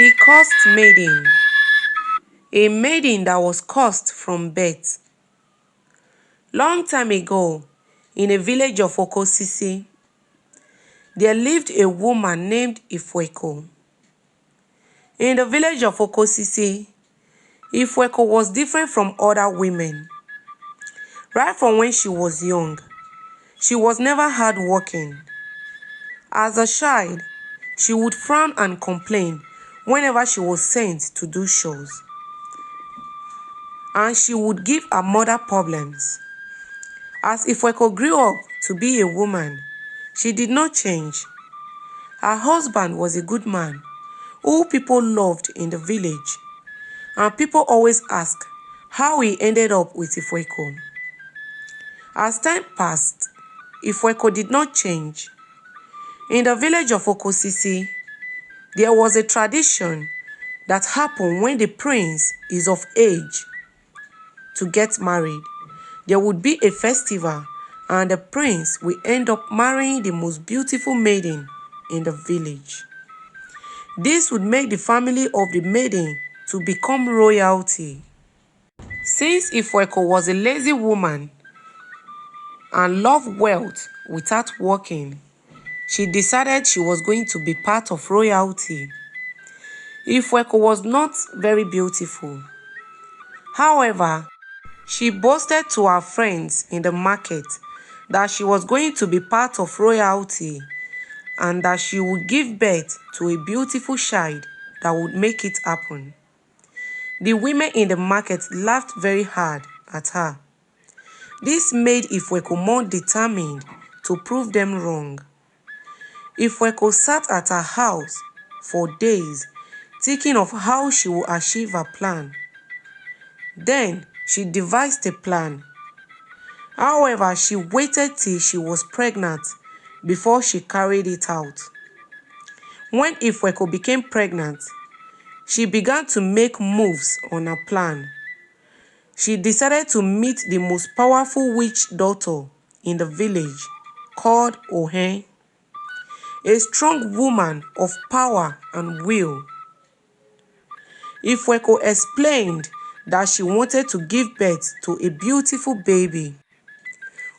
The Cursed Maiden. A maiden that was cursed from birth. Long time ago, in a village of Okosisi, there lived a woman named Ifweko. In the village of Okosisi, Ifweko was different from other women. Right from when she was young, she was never hardworking. As a child, she would frown and complain whenever she was sent to do chores. And she would give her mother problems. As Ifweko grew up to be a woman, she did not change. Her husband was a good man who people loved in the village, and people always asked how he ended up with Ifweko. As time passed, Ifweko did not change. In the village of Okosisi, there was a tradition that happened when the prince is of age to get married. There would be a festival and the prince will end up marrying the most beautiful maiden in the village. This would make the family of the maiden to become royalty. Since Ifweko was a lazy woman and loved wealth without working, she decided she was going to be part of royalty. Ifweko was not very beautiful. However, she boasted to her friends in the market that she was going to be part of royalty and that she would give birth to a beautiful child that would make it happen. The women in the market laughed very hard at her. This made Ifweko more determined to prove them wrong. Ifweko sat at her house for days thinking of how she would achieve her plan. Then she devised a plan. However, she waited till she was pregnant before she carried it out. When Ifweko became pregnant, she began to make moves on her plan. She decided to meet the most powerful witch doctor in the village called Ohen, a strong woman of power and will. Ifweko explained that she wanted to give birth to a beautiful baby.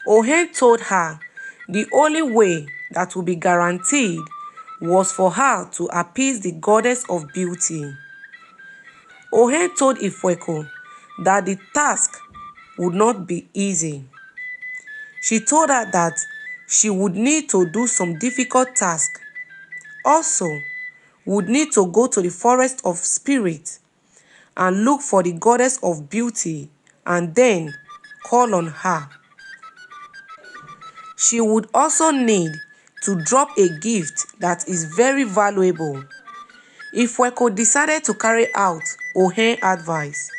Ohen told her the only way that would be guaranteed was for her to appease the goddess of beauty. Ohen told Ifweko that the task would not be easy. She told her that she would need to do some difficult tasks. Also, would need to go to the forest of spirit and look for the goddess of beauty and then call on her. She would also need to drop a gift that is very valuable. Ifweko decided to carry out Ohen's advice.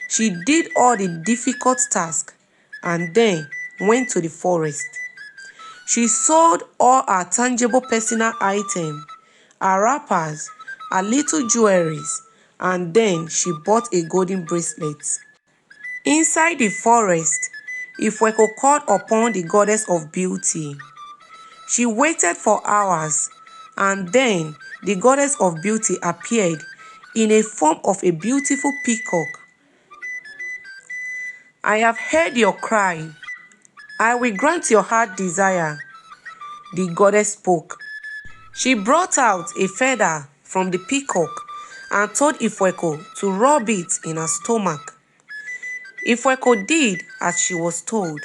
She did all the difficult tasks and then went to the forest. She sold all her tangible personal items, her wrappers, her little jewelries, and then she bought a golden bracelet. Inside the forest, Ifweko called upon the goddess of beauty. She waited for hours, and then the goddess of beauty appeared in a form of a beautiful peacock. "I have heard your cry. I will grant your heart desire," the goddess spoke. She brought out a feather from the peacock and told Ifweko to rub it in her stomach. Ifweko did as she was told.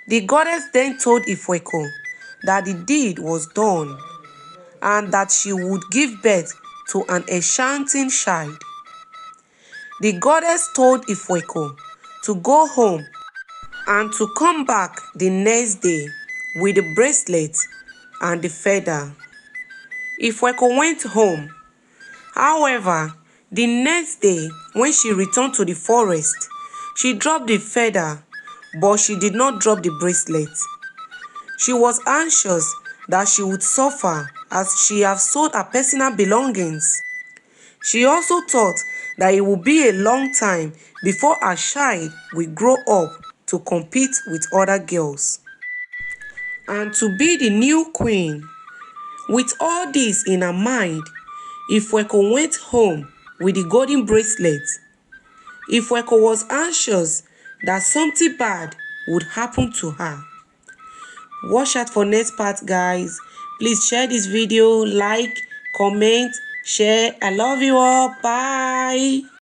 The goddess then told Ifweko that the deed was done and that she would give birth to an enchanting child. The goddess told Ifweko to go home and to come back the next day with the bracelet and the feather. Ifweko went home. However, the next day when she returned to the forest, she dropped the feather, but she did not drop the bracelet. She was anxious that she would suffer as she had sold her personal belongings. She also thought that it would be a long time before her child will grow up to compete with other girls and to be the new queen. With all this in her mind, Ifweko went home with the golden bracelet. Ifweko was anxious that something bad would happen to her. Watch out for next part, guys. Please share this video, like, comment, share. I love you all. Bye.